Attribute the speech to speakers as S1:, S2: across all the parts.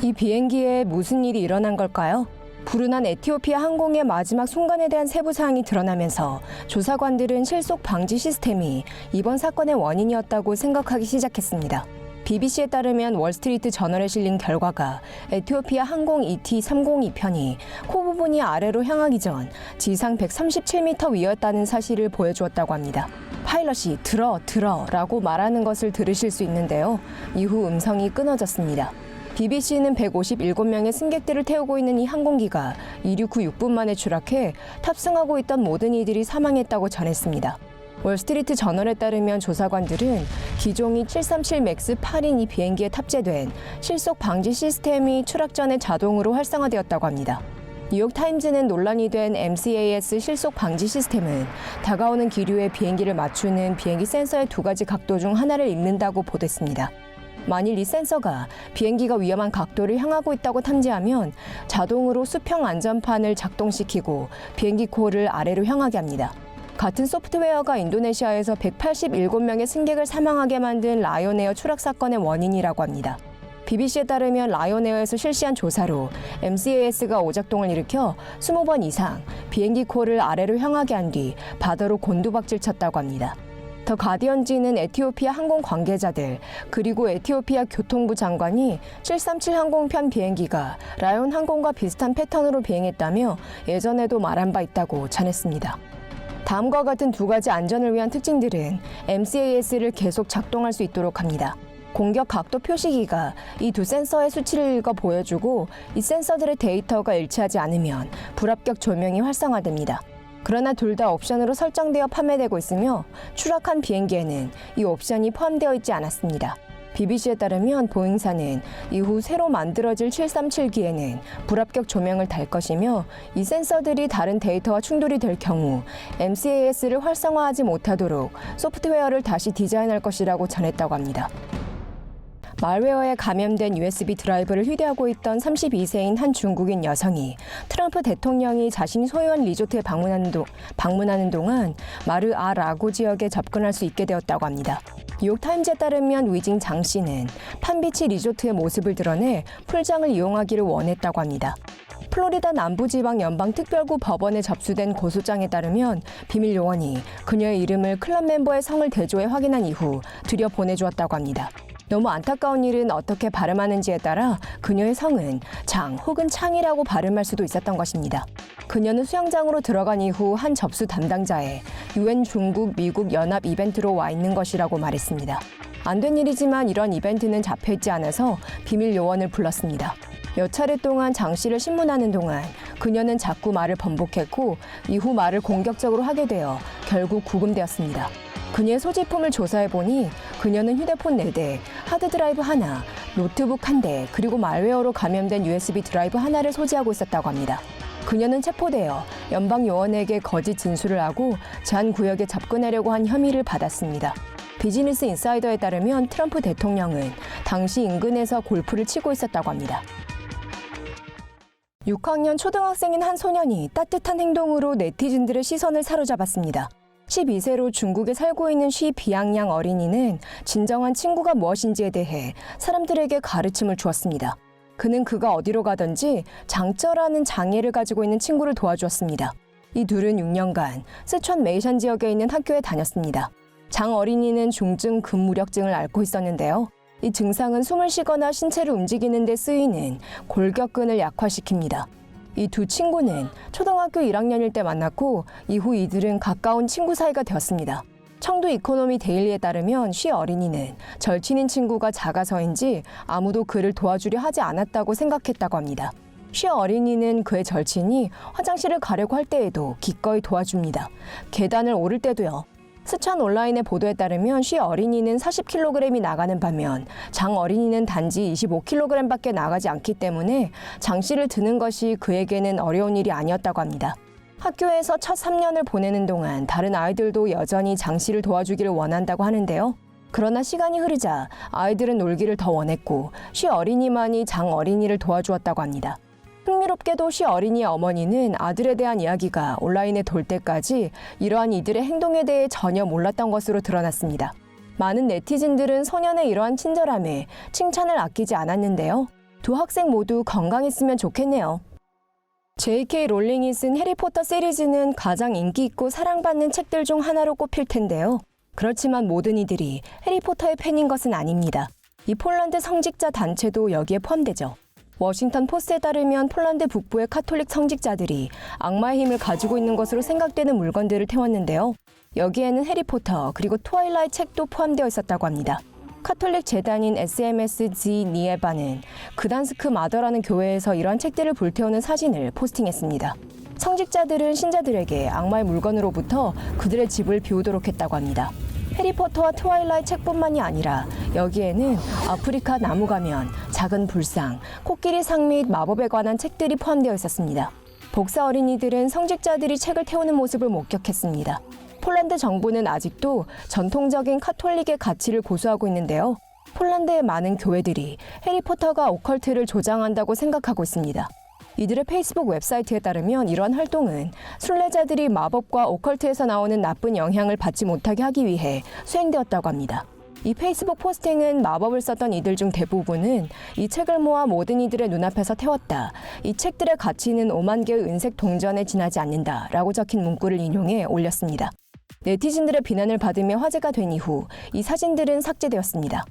S1: 이 비행기에 무슨 일이 일어난 걸까요? 불운한 에티오피아 항공의 마지막 순간에 대한 세부 사항이 드러나면서 조사관들은 실속 방지 시스템이 이번 사건의 원인이었다고 생각하기 시작했습니다. BBC에 따르면 월스트리트 저널에 실린 결과가 에티오피아 항공 ET302편이 코 부분이 아래로 향하기 전 지상 137m 위였다는 사실을 보여주었다고 합니다. 파일럿이 들어 라고 말하는 것을 들으실 수 있는데요. 이후 음성이 끊어졌습니다. BBC는 157명의 승객들을 태우고 있는 이 항공기가 이륙 후 6분 만에 추락해 탑승하고 있던 모든 이들이 사망했다고 전했습니다. 월스트리트 저널에 따르면 조사관들은 기종이 737 맥스 8인 이 비행기에 탑재된 실속 방지 시스템이 추락 전에 자동으로 활성화되었다고 합니다. 뉴욕타임즈는 논란이 된 MCAS 실속 방지 시스템은 다가오는 기류에 비행기를 맞추는 비행기 센서의 두 가지 각도 중 하나를 읽는다고 보도했습니다. 만일 이 센서가 비행기가 위험한 각도를 향하고 있다고 탐지하면 자동으로 수평 안전판을 작동시키고 비행기 코를 아래로 향하게 합니다. 같은 소프트웨어가 인도네시아에서 187명의 승객을 사망하게 만든 라이온에어 추락 사건의 원인이라고 합니다. BBC에 따르면 라이온에어에서 실시한 조사로 MCAS가 오작동을 일으켜 20번 이상 비행기 코를 아래로 향하게 한 뒤 바다로 곤두박질 쳤다고 합니다. 더 가디언지는 에티오피아 항공 관계자들 그리고 에티오피아 교통부 장관이 737 항공편 비행기가 라이온 항공과 비슷한 패턴으로 비행했다며 예전에도 말한 바 있다고 전했습니다. 다음과 같은 두 가지 안전을 위한 특징들은 MCAS를 계속 작동할 수 있도록 합니다. 공격 각도 표시기가 이 두 센서의 수치를 읽어 보여주고 이 센서들의 데이터가 일치하지 않으면 불합격 조명이 활성화됩니다. 그러나 둘 다 옵션으로 설정되어 판매되고 있으며 추락한 비행기에는 이 옵션이 포함되어 있지 않았습니다. BBC에 따르면 보잉사는 이후 새로 만들어질 737기에는 불합격 조명을 달 것이며 이 센서들이 다른 데이터와 충돌이 될 경우 MCAS를 활성화하지 못하도록 소프트웨어를 다시 디자인할 것이라고 전했다고 합니다. 말웨어에 감염된 USB 드라이브를 휴대하고 있던 32세인 한 중국인 여성이 트럼프 대통령이 자신이 소유한 리조트에 방문하는 동안 마르아라고 지역에 접근할 수 있게 되었다고 합니다. 뉴욕타임즈에 따르면 위징 장 씨는 판비치 리조트의 모습을 드러내 풀장을 이용하기를 원했다고 합니다. 플로리다 남부지방 연방특별구 법원에 접수된 고소장에 따르면 비밀 요원이 그녀의 이름을 클럽 멤버의 성을 대조해 확인한 이후 들여보내주었다고 합니다. 너무 안타까운 일은 어떻게 발음하는지에 따라 그녀의 성은 장 혹은 창이라고 발음할 수도 있었던 것입니다. 그녀는 수영장으로 들어간 이후 한 접수 담당자에 UN 중국 미국 연합 이벤트로 와 있는 것이라고 말했습니다. 안 된 일이지만 이런 이벤트는 잡혀있지 않아서 비밀 요원을 불렀습니다. 몇 차례 동안 장 씨를 신문하는 동안 그녀는 자꾸 말을 번복했고 이후 말을 공격적으로 하게 되어 결국 구금되었습니다. 그녀의 소지품을 조사해보니 그녀는 휴대폰 4대, 하드드라이브 하나, 노트북 1대, 그리고 말웨어로 감염된 USB 드라이브 하나를 소지하고 있었다고 합니다. 그녀는 체포되어 연방요원에게 거짓 진술을 하고 제한 구역에 접근하려고 한 혐의를 받았습니다. 비즈니스 인사이더에 따르면 트럼프 대통령은 당시 인근에서 골프를 치고 있었다고 합니다. 6학년 초등학생인 한 소년이 따뜻한 행동으로 네티즌들의 시선을 사로잡았습니다. 12세로 중국에 살고 있는 쉬 비양양 어린이는 진정한 친구가 무엇인지에 대해 사람들에게 가르침을 주었습니다. 그는 그가 어디로 가든지 장쩌라는 장애를 가지고 있는 친구를 도와주었습니다. 이 둘은 6년간 쓰촨 메이션 지역에 있는 학교에 다녔습니다. 장 어린이는 중증 근무력증을 앓고 있었는데요. 이 증상은 숨을 쉬거나 신체를 움직이는 데 쓰이는 골격근을 약화시킵니다. 이 두 친구는 초등학교 1학년일 때 만났고 이후 이들은 가까운 친구 사이가 되었습니다. 청도 이코노미 데일리에 따르면 쉬 어린이는 절친인 친구가 작아서인지 아무도 그를 도와주려 하지 않았다고 생각했다고 합니다. 쉬 어린이는 그의 절친이 화장실을 가려고 할 때에도 기꺼이 도와줍니다. 계단을 오를 때도요. 스촨 온라인의 보도에 따르면 쉬 어린이는 40kg이 나가는 반면 장 어린이는 단지 25kg밖에 나가지 않기 때문에 장 씨를 드는 것이 그에게는 어려운 일이 아니었다고 합니다. 학교에서 첫 3년을 보내는 동안 다른 아이들도 여전히 장 씨를 도와주기를 원한다고 하는데요. 그러나 시간이 흐르자 아이들은 놀기를 더 원했고 쉬 어린이만이 장 어린이를 도와주었다고 합니다. 흥미롭게도 쉬 어린이의 어머니는 아들에 대한 이야기가 온라인에 돌 때까지 이러한 이들의 행동에 대해 전혀 몰랐던 것으로 드러났습니다. 많은 네티즌들은 소년의 이러한 친절함에 칭찬을 아끼지 않았는데요. 두 학생 모두 건강했으면 좋겠네요. J.K. 롤링이 쓴 해리포터 시리즈는 가장 인기 있고 사랑받는 책들 중 하나로 꼽힐 텐데요. 그렇지만 모든 이들이 해리포터의 팬인 것은 아닙니다. 이 폴란드 성직자 단체도 여기에 포함되죠. 워싱턴 포스트에 따르면 폴란드 북부의 카톨릭 성직자들이 악마의 힘을 가지고 있는 것으로 생각되는 물건들을 태웠는데요. 여기에는 해리포터 그리고 트와일라이트 책도 포함되어 있었다고 합니다. 카톨릭 재단인 SMSG 니에바는 그단스크 마더라는 교회에서 이러한 책들을 불태우는 사진을 포스팅했습니다. 성직자들은 신자들에게 악마의 물건으로부터 그들의 집을 비우도록 했다고 합니다. 해리포터와 트와일라이트 책뿐만이 아니라 여기에는 아프리카 나무 가면, 작은 불상, 코끼리 상 및 마법에 관한 책들이 포함되어 있었습니다. 복사 어린이들은 성직자들이 책을 태우는 모습을 목격했습니다. 폴란드 정부는 아직도 전통적인 카톨릭의 가치를 고수하고 있는데요. 폴란드의 많은 교회들이 해리포터가 오컬트를 조장한다고 생각하고 있습니다. 이들의 페이스북 웹사이트에 따르면 이러한 활동은 순례자들이 마법과 오컬트에서 나오는 나쁜 영향을 받지 못하게 하기 위해 수행되었다고 합니다. 이 페이스북 포스팅은 마법을 썼던 이들 중 대부분은 이 책을 모아 모든 이들의 눈앞에서 태웠다. 이 책들의 가치는 5만 개의 은색 동전에 지나지 않는다. 라고 적힌 문구를 인용해 올렸습니다. 네티즌들의 비난을 받으며 화제가 된 이후 이 사진들은 삭제되었습니다.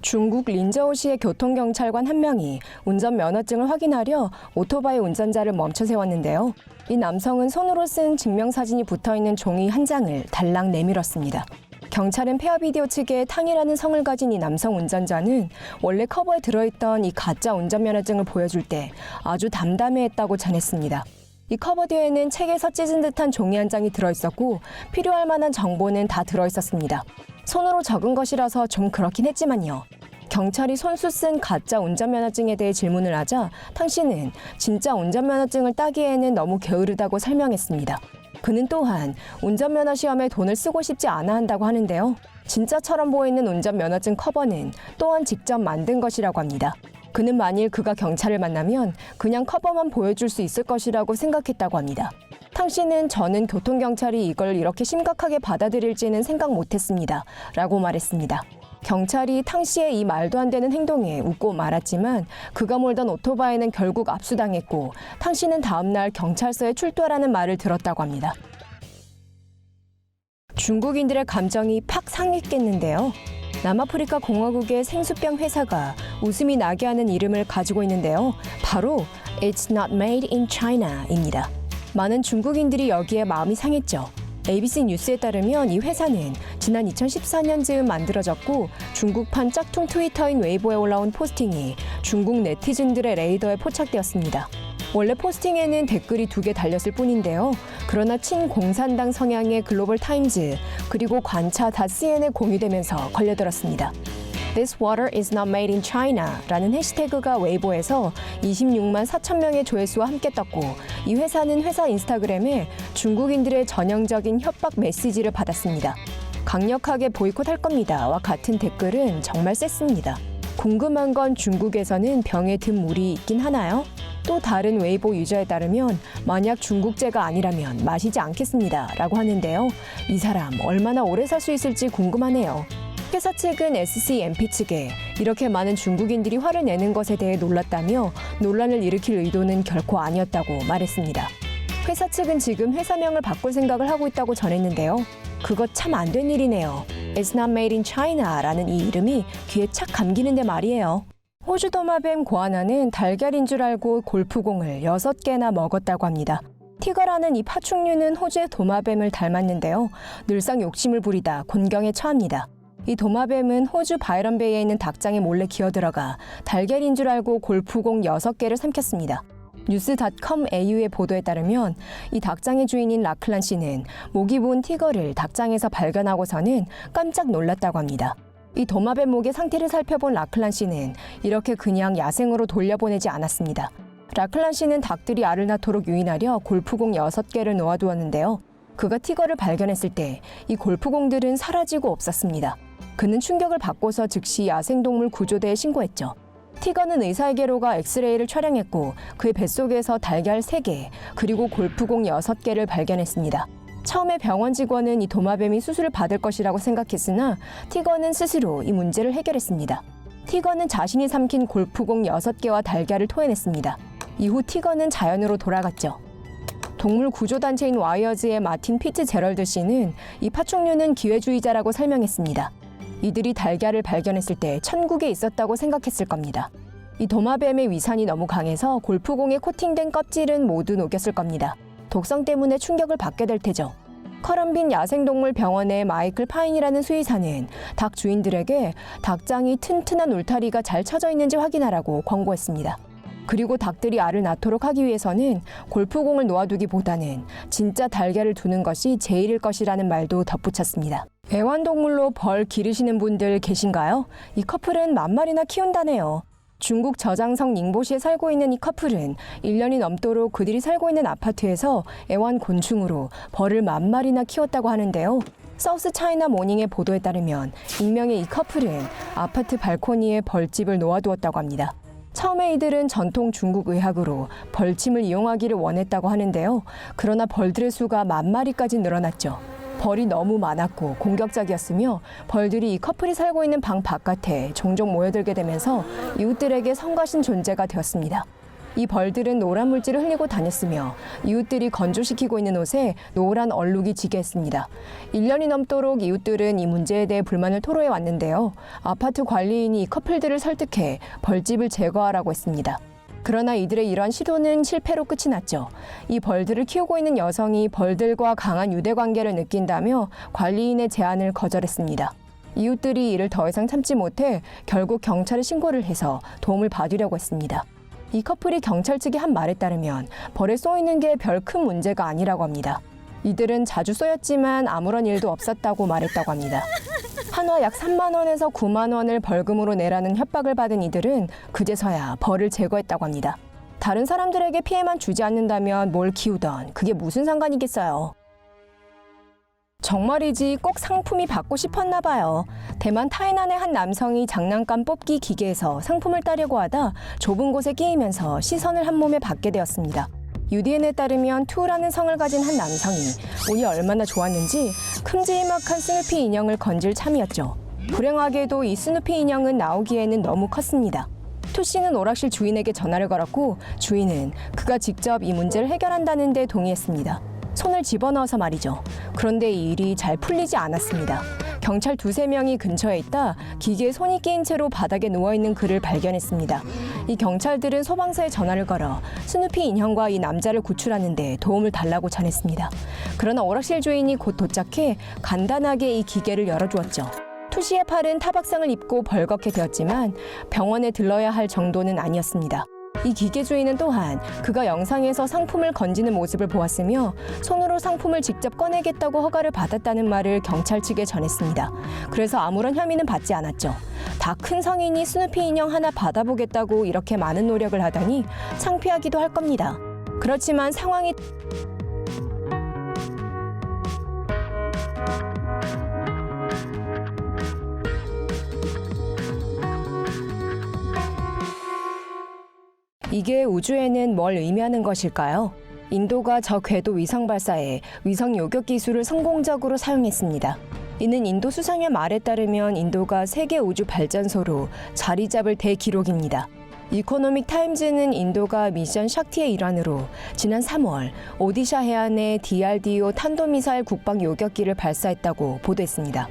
S1: 중국 린저우시의 교통경찰관 한 명이 운전면허증을 확인하려 오토바이 운전자를 멈춰 세웠는데요. 이 남성은 손으로 쓴 증명사진이 붙어있는 종이 한 장을 달랑 내밀었습니다. 경찰은 페어비디오 측에 탕이라는 성을 가진 이 남성 운전자는 원래 커버에 들어있던 이 가짜 운전면허증을 보여줄 때 아주 담담해했다고 전했습니다. 이 커버 뒤에는 책에서 찢은 듯한 종이 한 장이 들어있었고 필요할 만한 정보는 다 들어있었습니다. 손으로 적은 것이라서 좀 그렇긴 했지만요. 경찰이 손수 쓴 가짜 운전면허증에 대해 질문을 하자 탕 씨는 진짜 운전면허증을 따기에는 너무 게으르다고 설명했습니다. 그는 또한 운전면허 시험에 돈을 쓰고 싶지 않아 한다고 하는데요. 진짜처럼 보이는 운전면허증 커버는 또한 직접 만든 것이라고 합니다. 그는 만일 그가 경찰을 만나면 그냥 커버만 보여줄 수 있을 것이라고 생각했다고 합니다. 탕 씨는 저는 교통경찰이 이걸 이렇게 심각하게 받아들일지는 생각 못했습니다. 라고 말했습니다. 경찰이 탕 씨의 이 말도 안 되는 행동에 웃고 말았지만 그가 몰던 오토바이는 결국 압수당했고 탕 씨는 다음 날 경찰서에 출두하라는 말을 들었다고 합니다. 중국인들의 감정이 팍 상했겠는데요. 남아프리카 공화국의 생수병 회사가 웃음이 나게 하는 이름을 가지고 있는데요. 바로 It's not made in China입니다. 많은 중국인들이 여기에 마음이 상했죠. ABC 뉴스에 따르면 이 회사는 지난 2014년 즈음 만들어졌고 중국판 짝퉁 트위터인 웨이보에 올라온 포스팅이 중국 네티즌들의 레이더에 포착되었습니다. 원래 포스팅에는 댓글이 2개 달렸을 뿐인데요. 그러나 친공산당 성향의 글로벌 타임즈 그리고 관차.cn에 공유되면서 걸려들었습니다. This water is not made in China 라는 해시태그가 웨이보에서 26만 4천 명의 조회수와 함께 떴고 이 회사는 회사 인스타그램에 중국인들의 전형적인 협박 메시지를 받았습니다. 강력하게 보이콧할 겁니다와 같은 댓글은 정말 셌습니다. 궁금한 건 중국에서는 병에 든 물이 있긴 하나요? 또 다른 웨이보 유저에 따르면 만약 중국제가 아니라면 마시지 않겠습니다 라고 하는데요. 이 사람 얼마나 오래 살 수 있을지 궁금하네요. 회사 측은 SCMP 측에 이렇게 많은 중국인들이 화를 내는 것에 대해 놀랐다며 논란을 일으킬 의도는 결코 아니었다고 말했습니다. 회사 측은 지금 회사명을 바꿀 생각을 하고 있다고 전했는데요. 그거 참 안 된 일이네요. It's not made in China 라는 이 이름이 귀에 착 감기는데 말이에요. 호주 도마뱀 고아나는 달걀인 줄 알고 골프공을 6개나 먹었다고 합니다. 티거라는 이 파충류는 호주의 도마뱀을 닮았는데요. 늘상 욕심을 부리다 곤경에 처합니다. 이 도마뱀은 호주 바이런베이에 있는 닭장에 몰래 기어들어가 달걀인 줄 알고 골프공 6개를 삼켰습니다. 뉴스.com AU의 보도에 따르면 이 닭장의 주인인 라클란 씨는 목이 부은 티거를 닭장에서 발견하고서는 깜짝 놀랐다고 합니다. 이 도마뱀 목의 상태를 살펴본 라클란 씨는 이렇게 그냥 야생으로 돌려보내지 않았습니다. 라클란 씨는 닭들이 알을 낳도록 유인하려 골프공 6개를 놓아두었는데요. 그가 티거를 발견했을 때 이 골프공들은 사라지고 없었습니다. 그는 충격을 받고서 즉시 야생동물 구조대에 신고했죠. 티거는 의사에게로 가 엑스레이를 촬영했고 그의 뱃속에서 달걀 3개 그리고 골프공 6개를 발견했습니다. 처음에 병원 직원은 이 도마뱀이 수술을 받을 것이라고 생각했으나 티거는 스스로 이 문제를 해결했습니다. 티거는 자신이 삼킨 골프공 6개와 달걀을 토해냈습니다. 이후 티거는 자연으로 돌아갔죠. 동물 구조단체인 와이어즈의 마틴 피츠제럴드 씨는 이 파충류는 기회주의자라고 설명했습니다. 이들이 달걀을 발견했을 때 천국에 있었다고 생각했을 겁니다. 이 도마뱀의 위산이 너무 강해서 골프공에 코팅된 껍질은 모두 녹였을 겁니다. 독성 때문에 충격을 받게 될 테죠. 커럼빈 야생동물병원의 마이클 파인이라는 수의사는 닭 주인들에게 닭장이 튼튼한 울타리가 잘 쳐져 있는지 확인하라고 권고했습니다. 그리고 닭들이 알을 낳도록 하기 위해서는 골프공을 놓아두기보다는 진짜 달걀을 두는 것이 제일일 것이라는 말도 덧붙였습니다. 애완동물로 벌 기르시는 분들 계신가요? 이 커플은 10,000마리나 키운다네요. 중국 저장성 닝보시에 살고 있는 이 커플은 1년이 넘도록 그들이 살고 있는 아파트에서 애완곤충으로 벌을 10,000마리나 키웠다고 하는데요. 사우스 차이나 모닝의 보도에 따르면 익명의 이 커플은 아파트 발코니에 벌집을 놓아두었다고 합니다. 처음에 이들은 전통 중국 의학으로 벌침을 이용하기를 원했다고 하는데요. 그러나 벌들의 수가 10,000마리까지 늘어났죠. 벌이 너무 많았고 공격적이었으며 벌들이 이 커플이 살고 있는 방 바깥에 종종 모여들게 되면서 이웃들에게 성가신 존재가 되었습니다. 이 벌들은 노란 물질을 흘리고 다녔으며 이웃들이 건조시키고 있는 옷에 노란 얼룩이 지게 했습니다. 1년이 넘도록 이웃들은 이 문제에 대해 불만을 토로해 왔는데요. 아파트 관리인이 이 커플들을 설득해 벌집을 제거하라고 했습니다. 그러나 이들의 이러한 시도는 실패로 끝이 났죠. 이 벌들을 키우고 있는 여성이 벌들과 강한 유대관계를 느낀다며 관리인의 제안을 거절했습니다. 이웃들이 이를 더 이상 참지 못해 결국 경찰에 신고를 해서 도움을 받으려고 했습니다. 이 커플이 경찰 측이 한 말에 따르면 벌에 쏘이는 게 별 큰 문제가 아니라고 합니다. 이들은 자주 쏘였지만 아무런 일도 없었다고 말했다고 합니다. 한화 약 3만 원에서 9만 원을 벌금으로 내라는 협박을 받은 이들은 그제서야 벌을 제거했다고 합니다. 다른 사람들에게 피해만 주지 않는다면 뭘 키우던 그게 무슨 상관이겠어요. 정말이지 꼭 상품이 받고 싶었나 봐요. 대만 타이난의 한 남성이 장난감 뽑기 기계에서 상품을 따려고 하다 좁은 곳에 끼이면서 시선을 한 몸에 받게 되었습니다. UDN에 따르면 투라는 성을 가진 한 남성이 운이 얼마나 좋았는지 큼지막한 스누피 인형을 건질 참이었죠. 불행하게도 이 스누피 인형은 나오기에는 너무 컸습니다. 투 씨는 오락실 주인에게 전화를 걸었고 주인은 그가 직접 이 문제를 해결한다는 데 동의했습니다. 손을 집어넣어서 말이죠. 그런데 이 일이 잘 풀리지 않았습니다. 경찰 2~3명이 근처에 있다 기계에 손이 끼인 채로 바닥에 누워있는 그를 발견했습니다. 이 경찰들은 소방서에 전화를 걸어 스누피 인형과 이 남자를 구출하는 데 도움을 달라고 전했습니다. 그러나 오락실 주인이 곧 도착해 간단하게 이 기계를 열어주었죠. 투 씨의 팔은 타박상을 입고 벌겋게 되었지만 병원에 들러야 할 정도는 아니었습니다. 이 기계 주인은 또한 그가 영상에서 상품을 건지는 모습을 보았으며 손으로 상품을 직접 꺼내겠다고 허가를 받았다는 말을 경찰 측에 전했습니다. 그래서 아무런 혐의는 받지 않았죠. 다 큰 성인이 스누피 인형 하나 받아보겠다고 이렇게 많은 노력을 하다니 창피하기도 할 겁니다. 그렇지만 상황이 이게 우주에는 뭘 의미하는 것일까요? 인도가 저 궤도 위성 발사에 위성 요격 기술을 성공적으로 사용했습니다. 이는 인도 수상의 말에 따르면 인도가 세계 우주 발전소로 자리 잡을 대기록입니다. 이코노믹 타임즈는 인도가 미션 샥티의 일환으로 지난 3월 오디샤 해안에 DRDO 탄도미사일 국방 요격기를 발사했다고 보도했습니다.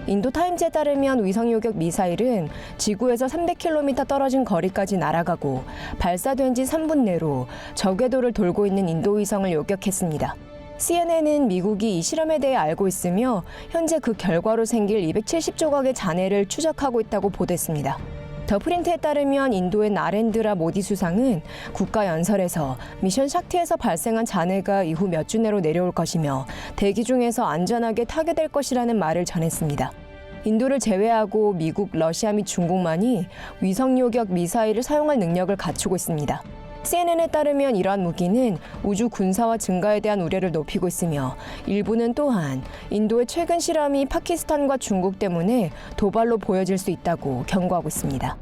S1: 인도 타임즈에 따르면 위성 요격 미사일은 지구에서 300km 떨어진 거리까지 날아가고 발사된 지 3분 내로 저궤도를 돌고 있는 인도 위성을 요격했습니다. CNN은 미국이 이 실험에 대해 알고 있으며 현재 그 결과로 생길 270조각의 잔해를 추적하고 있다고 보도했습니다. 더 프린트에 따르면 인도의 나렌드라 모디 수상은 국가연설에서 미션 샥티에서 발생한 잔해가 이후 몇 주 내로 내려올 것이며 대기 중에서 안전하게 타개될 것이라는 말을 전했습니다. 인도를 제외하고 미국, 러시아 및 중국만이 위성 요격 미사일을 사용할 능력을 갖추고 있습니다. CNN에 따르면 이러한 무기는 우주 군사화 증가에 대한 우려를 높이고 있으며 일부는 또한 인도의 최근 실험이 파키스탄과 중국 때문에 도발로 보여질 수 있다고 경고하고 있습니다.